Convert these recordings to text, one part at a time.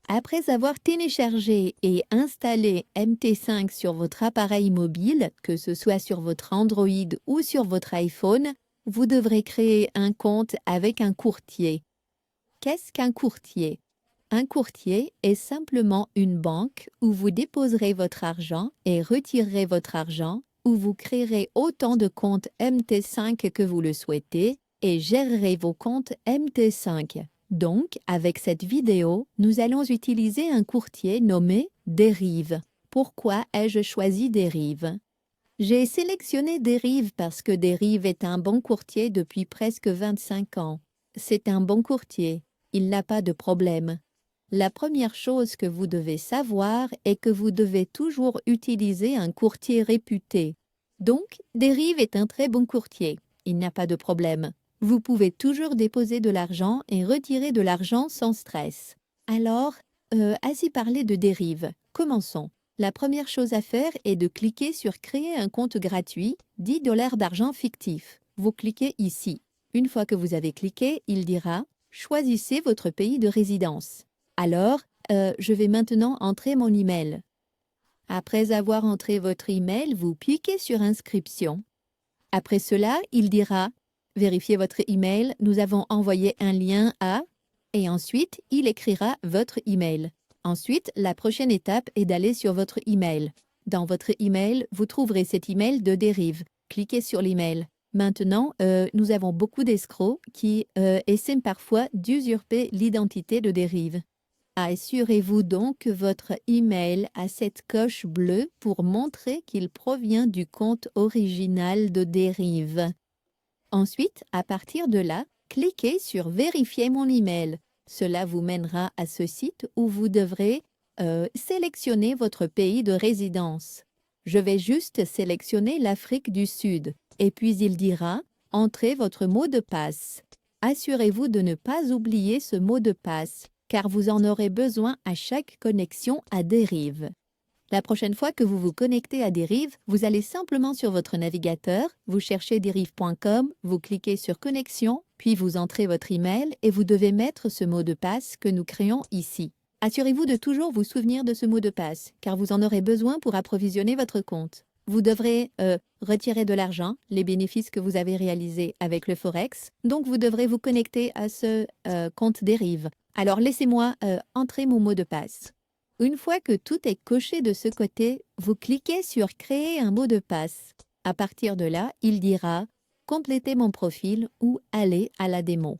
Après avoir téléchargé et installé MT5 sur votre appareil mobile, que ce soit sur votre Android ou sur votre iPhone, vous devrez créer un compte avec un courtier. Qu'est-ce qu'un courtier? Un courtier est simplement une banque où vous déposerez votre argent et retirerez votre argent, où vous créerez autant de comptes MT5 que vous le souhaitez et gérerez vos comptes MT5. Donc, avec cette vidéo, nous allons utiliser un courtier nommé Derive. Pourquoi ai-je choisi Derive? J'ai sélectionné Derive parce que Derive est un bon courtier depuis presque 25 ans. C'est un bon courtier. Il n'a pas de problème. La première chose que vous devez savoir est que vous devez toujours utiliser un courtier réputé. Donc, Derive est un très bon courtier. Il n'a pas de problème. Vous pouvez toujours déposer de l'argent et retirer de l'argent sans stress. Alors, assez parlé de Derive. Commençons. La première chose à faire est de cliquer sur Créer un compte gratuit, 10 $ d'argent fictif. Vous cliquez ici. Une fois que vous avez cliqué, il dira « Choisissez votre pays de résidence ». Alors, je vais maintenant entrer mon email. Après avoir entré votre email, vous cliquez sur Inscription. Après cela, il dira « Vérifiez votre email, nous avons envoyé un lien à… » et ensuite, il écrira votre email. Ensuite, la prochaine étape est d'aller sur votre email. Dans votre email, vous trouverez cet email de Derive. Cliquez sur l'email. Maintenant, nous avons beaucoup d'escrocs qui essaient parfois d'usurper l'identité de Derive. Assurez-vous donc que votre email a cette coche bleue pour montrer qu'il provient du compte original de Derive. Ensuite, à partir de là, cliquez sur « Vérifier mon email ». Cela vous mènera à ce site où vous devrez sélectionner votre pays de résidence. Je vais juste sélectionner l'Afrique du Sud et puis il dira « Entrez votre mot de passe ». Assurez-vous de ne pas oublier ce mot de passe car vous en aurez besoin à chaque connexion à Derive. La prochaine fois que vous vous connectez à Derive, vous allez simplement sur votre navigateur, vous cherchez derive.com, vous cliquez sur Connexion, puis vous entrez votre email et vous devez mettre ce mot de passe que nous créons ici. Assurez-vous de toujours vous souvenir de ce mot de passe, car vous en aurez besoin pour approvisionner votre compte. Vous devrez retirer de l'argent, les bénéfices que vous avez réalisés avec le Forex, donc vous devrez vous connecter à ce compte Derive. Alors laissez-moi entrer mon mot de passe. Une fois que tout est coché de ce côté, vous cliquez sur « Créer un mot de passe ». À partir de là, il dira « Compléter mon profil » ou « Aller à la démo ».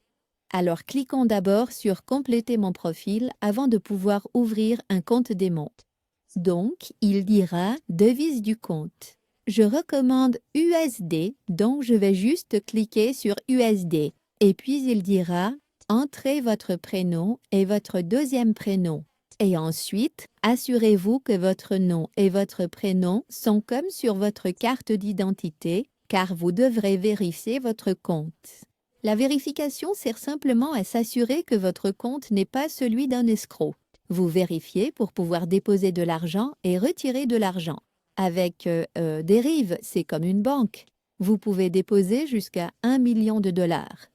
Alors cliquons d'abord sur « Compléter mon profil » avant de pouvoir ouvrir un compte démo. Donc, il dira « Devise du compte ». Je recommande USD, donc je vais juste cliquer sur USD. Et puis il dira « Entrez votre prénom et votre deuxième prénom ». Et ensuite, assurez-vous que votre nom et votre prénom sont comme sur votre carte d'identité, car vous devrez vérifier votre compte. La vérification sert simplement à s'assurer que votre compte n'est pas celui d'un escroc. Vous vérifiez pour pouvoir déposer de l'argent et retirer de l'argent. Avec Derive, c'est comme une banque. Vous pouvez déposer jusqu'à 1 million de dollars.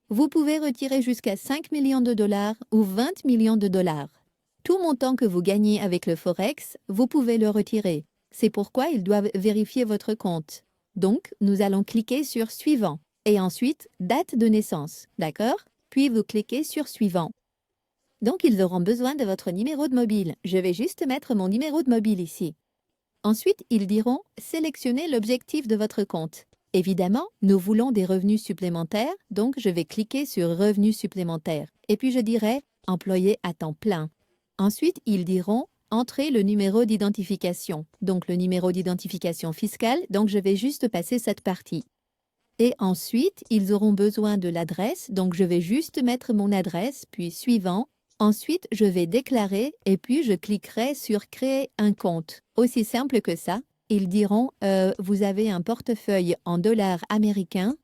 Vous pouvez retirer jusqu'à 5 millions de dollars ou 20 millions de dollars. Tout montant que vous gagnez avec le Forex, vous pouvez le retirer. C'est pourquoi ils doivent vérifier votre compte. Donc, nous allons cliquer sur « Suivant » et ensuite « Date de naissance », d'accord? Puis vous cliquez sur « Suivant ». Donc, ils auront besoin de votre numéro de mobile. Je vais juste mettre mon numéro de mobile ici. Ensuite, ils diront « Sélectionnez l'objectif de votre compte ». Évidemment, nous voulons des revenus supplémentaires, donc je vais cliquer sur « Revenus supplémentaires » et puis je dirai « Employé à temps plein ». Ensuite, ils diront « Entrez le numéro d'identification », donc le numéro d'identification fiscale, donc je vais juste passer cette partie. Et ensuite, ils auront besoin de l'adresse, donc je vais juste mettre mon adresse, puis suivant. Ensuite, je vais déclarer et puis je cliquerai sur « Créer un compte ». Aussi simple que ça. Ils diront « Vous avez un portefeuille en dollars américains.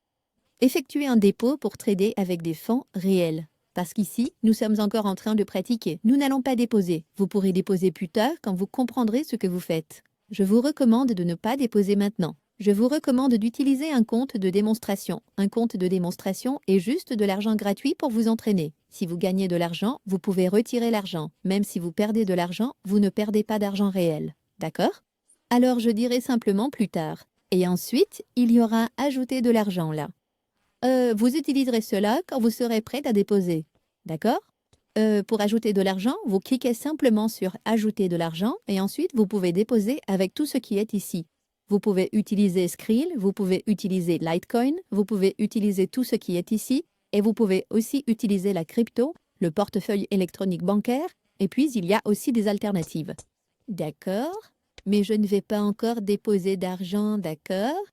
Effectuez un dépôt pour trader avec des fonds réels ». Parce qu'ici, nous sommes encore en train de pratiquer. Nous n'allons pas déposer. Vous pourrez déposer plus tard quand vous comprendrez ce que vous faites. Je vous recommande de ne pas déposer maintenant. Je vous recommande d'utiliser un compte de démonstration. Un compte de démonstration est juste de l'argent gratuit pour vous entraîner. Si vous gagnez de l'argent, vous pouvez retirer l'argent. Même si vous perdez de l'argent, vous ne perdez pas d'argent réel. D'accord? Alors je dirai simplement plus tard. Et ensuite, il y aura ajouter de l'argent là. Vous utiliserez cela quand vous serez prêt à déposer. D'accord? Pour ajouter de l'argent, vous cliquez simplement sur ajouter de l'argent et ensuite vous pouvez déposer avec tout ce qui est ici. Vous pouvez utiliser Skrill, vous pouvez utiliser Litecoin, vous pouvez utiliser tout ce qui est ici et vous pouvez aussi utiliser la crypto, le portefeuille électronique bancaire et puis il y a aussi des alternatives. D'accord? Mais je ne vais pas encore déposer d'argent, d'accord?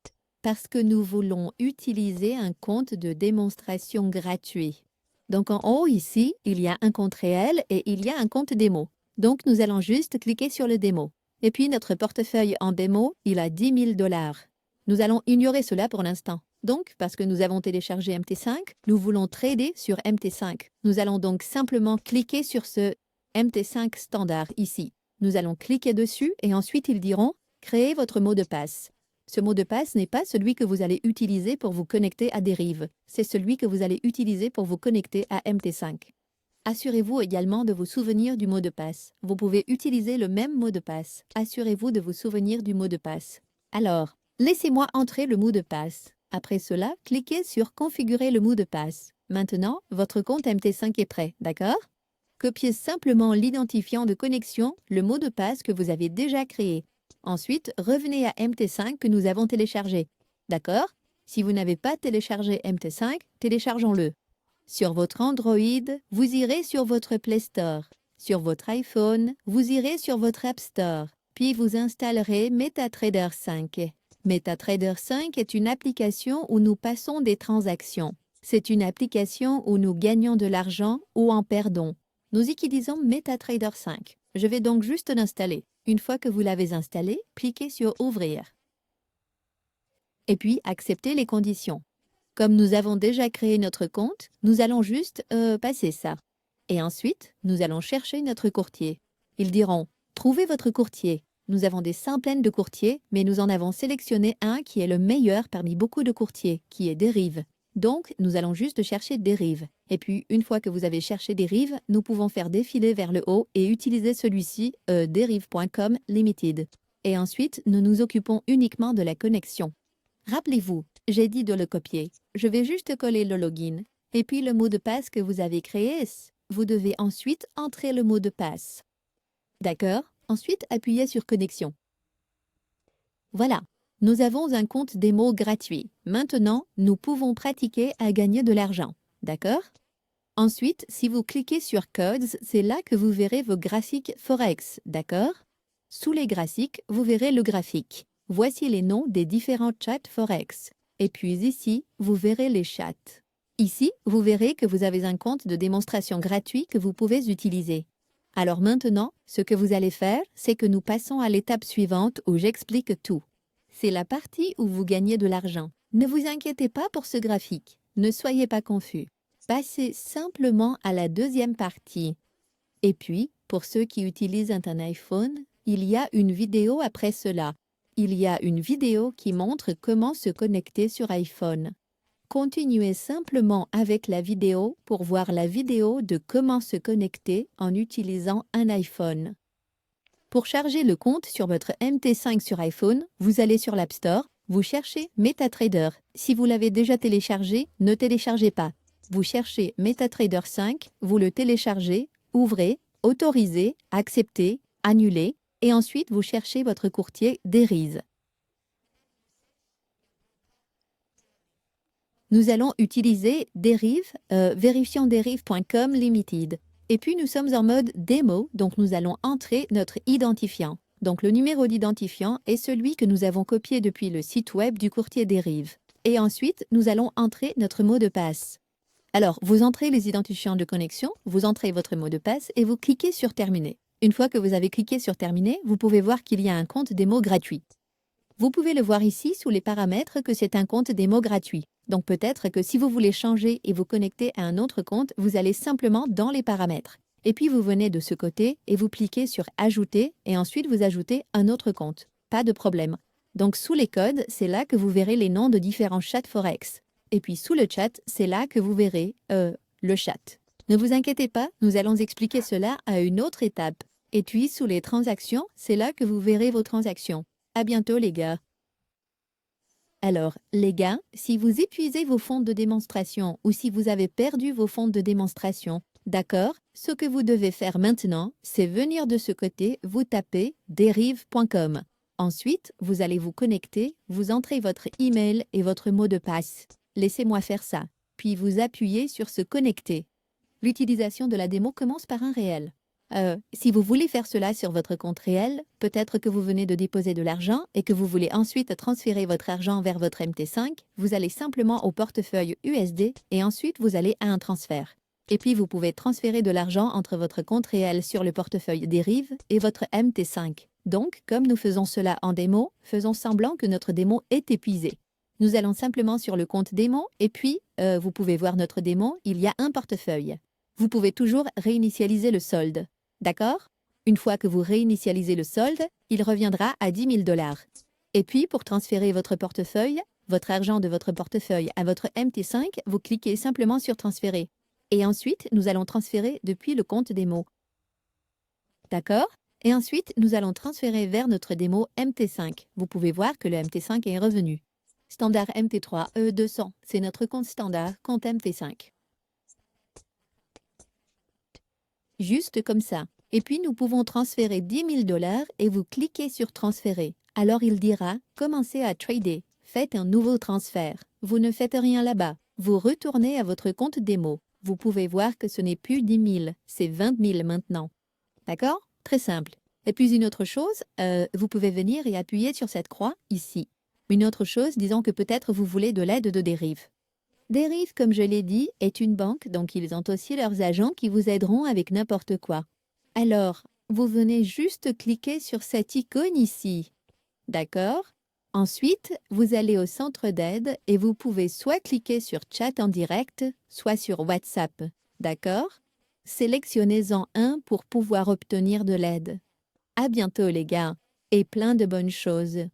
Parce que nous voulons utiliser un compte de démonstration gratuit. Donc en haut ici, il y a un compte réel et il y a un compte démo. Donc nous allons juste cliquer sur le démo. Et puis notre portefeuille en démo, il a 10 000 $. Nous allons ignorer cela pour l'instant. Donc, parce que nous avons téléchargé MT5, nous voulons trader sur MT5. Nous allons donc simplement cliquer sur ce MT5 standard ici. Nous allons cliquer dessus et ensuite ils diront « Créez votre mot de passe ». Ce mot de passe n'est pas celui que vous allez utiliser pour vous connecter à Derive. C'est celui que vous allez utiliser pour vous connecter à MT5. Assurez-vous également de vous souvenir du mot de passe. Vous pouvez utiliser le même mot de passe. Assurez-vous de vous souvenir du mot de passe. Alors, laissez-moi entrer le mot de passe. Après cela, cliquez sur « Configurer le mot de passe ». Maintenant, votre compte MT5 est prêt, d'accord? Copiez simplement l'identifiant de connexion, le mot de passe que vous avez déjà créé. Ensuite, revenez à MT5 que nous avons téléchargé. D'accord? Si vous n'avez pas téléchargé MT5, téléchargeons-le. Sur votre Android, vous irez sur votre Play Store. Sur votre iPhone, vous irez sur votre App Store. Puis vous installerez MetaTrader 5. MetaTrader 5 est une application où nous passons des transactions. C'est une application où nous gagnons de l'argent ou en perdons. Nous utilisons MetaTrader 5. Je vais donc juste l'installer. Une fois que vous l'avez installé, cliquez sur « Ouvrir ». Et puis, acceptez les conditions. Comme nous avons déjà créé notre compte, nous allons juste passer ça. Et ensuite, nous allons chercher notre courtier. Ils diront « Trouvez votre courtier ». Nous avons des centaines de courtiers, mais nous en avons sélectionné un qui est le meilleur parmi beaucoup de courtiers, qui est Derive. Donc, nous allons juste chercher Derive. Et puis, une fois que vous avez cherché Derive, nous pouvons faire défiler vers le haut et utiliser celui-ci, derive.com Limited. Et ensuite, nous nous occupons uniquement de la connexion. Rappelez-vous, j'ai dit de le copier. Je vais juste coller le login. Et puis, le mot de passe que vous avez créé, vous devez ensuite entrer le mot de passe. D'accord? Ensuite, appuyez sur Connexion. Voilà. Nous avons un compte démo gratuit. Maintenant, nous pouvons pratiquer à gagner de l'argent. D'accord? Ensuite, si vous cliquez sur Codes, c'est là que vous verrez vos graphiques Forex. D'accord? Sous les graphiques, vous verrez le graphique. Voici les noms des différents chats Forex. Et puis ici, vous verrez les chats. Ici, vous verrez que vous avez un compte de démonstration gratuit que vous pouvez utiliser. Alors maintenant, ce que vous allez faire, c'est que nous passons à l'étape suivante où j'explique tout. C'est la partie où vous gagnez de l'argent. Ne vous inquiétez pas pour ce graphique. Ne soyez pas confus. Passez simplement à la deuxième partie. Et puis, pour ceux qui utilisent un iPhone, il y a une vidéo après cela. Il y a une vidéo qui montre comment se connecter sur iPhone. Continuez simplement avec la vidéo pour voir la vidéo de comment se connecter en utilisant un iPhone. Pour charger le compte sur votre MT5 sur iPhone, vous allez sur l'App Store, vous cherchez MetaTrader. Si vous l'avez déjà téléchargé, ne téléchargez pas. Vous cherchez MetaTrader 5, vous le téléchargez, ouvrez, autorisez, acceptez, annulez, et ensuite vous cherchez votre courtier Derive. Nous allons utiliser Derive, vérifions derive.com Limited. Et puis nous sommes en mode démo, donc nous allons entrer notre identifiant. Donc le numéro d'identifiant est celui que nous avons copié depuis le site web du courtier Derive. Et ensuite, nous allons entrer notre mot de passe. Alors, vous entrez les identifiants de connexion, vous entrez votre mot de passe et vous cliquez sur Terminer. Une fois que vous avez cliqué sur Terminer, vous pouvez voir qu'il y a un compte démo gratuit. Vous pouvez le voir ici sous les paramètres que c'est un compte démo gratuit. Donc peut-être que si vous voulez changer et vous connecter à un autre compte, vous allez simplement dans les paramètres. Et puis vous venez de ce côté et vous cliquez sur Ajouter et ensuite vous ajoutez un autre compte. Pas de problème. Donc sous les codes, c'est là que vous verrez les noms de différents chats Forex. Et puis sous le chat, c'est là que vous verrez le chat. Ne vous inquiétez pas, nous allons expliquer cela à une autre étape. Et puis sous les transactions, c'est là que vous verrez vos transactions. À bientôt les gars. Alors, les gars, si vous épuisez vos fonds de démonstration ou si vous avez perdu vos fonds de démonstration, d'accord, ce que vous devez faire maintenant, c'est venir de ce côté, vous tapez derive.com. Ensuite, vous allez vous connecter, vous entrez votre email et votre mot de passe. Laissez-moi faire ça. Puis vous appuyez sur se connecter. L'utilisation de la démo commence par un réel. Si vous voulez faire cela sur votre compte réel, peut-être que vous venez de déposer de l'argent et que vous voulez ensuite transférer votre argent vers votre MT5, vous allez simplement au portefeuille USD et ensuite vous allez à un transfert. Et puis vous pouvez transférer de l'argent entre votre compte réel sur le portefeuille dérive et votre MT5. Donc, comme nous faisons cela en démo, faisons semblant que notre démo est épuisée. Nous allons simplement sur le compte démo et puis, vous pouvez voir notre démo, il y a un portefeuille. Vous pouvez toujours réinitialiser le solde. D'accord? Une fois que vous réinitialisez le solde, il reviendra à 10 000 $. Et puis, pour transférer votre portefeuille, votre argent de votre portefeuille à votre MT5, vous cliquez simplement sur transférer. Et ensuite, nous allons transférer depuis le compte démo. D'accord? Et ensuite, nous allons transférer vers notre démo MT5. Vous pouvez voir que le MT5 est revenu. Standard MT3 E200, c'est notre compte standard, compte MT5. Juste comme ça. Et puis, nous pouvons transférer 10 000 $ et vous cliquez sur transférer. Alors, il dira « Commencez à trader. Faites un nouveau transfert. » Vous ne faites rien là-bas. Vous retournez à votre compte démo. Vous pouvez voir que ce n'est plus 10 000, c'est 20 000 maintenant. D'accord? Très simple. Et puis, une autre chose, vous pouvez venir et appuyer sur cette croix ici. Une autre chose, disons que peut-être vous voulez de l'aide de Derive. Derive, comme je l'ai dit, est une banque, donc ils ont aussi leurs agents qui vous aideront avec n'importe quoi. Alors, vous venez juste cliquer sur cette icône ici. D'accord? Ensuite, vous allez au centre d'aide et vous pouvez soit cliquer sur Chat en direct, soit sur WhatsApp. D'accord? Sélectionnez-en un pour pouvoir obtenir de l'aide. À bientôt les gars, et plein de bonnes choses.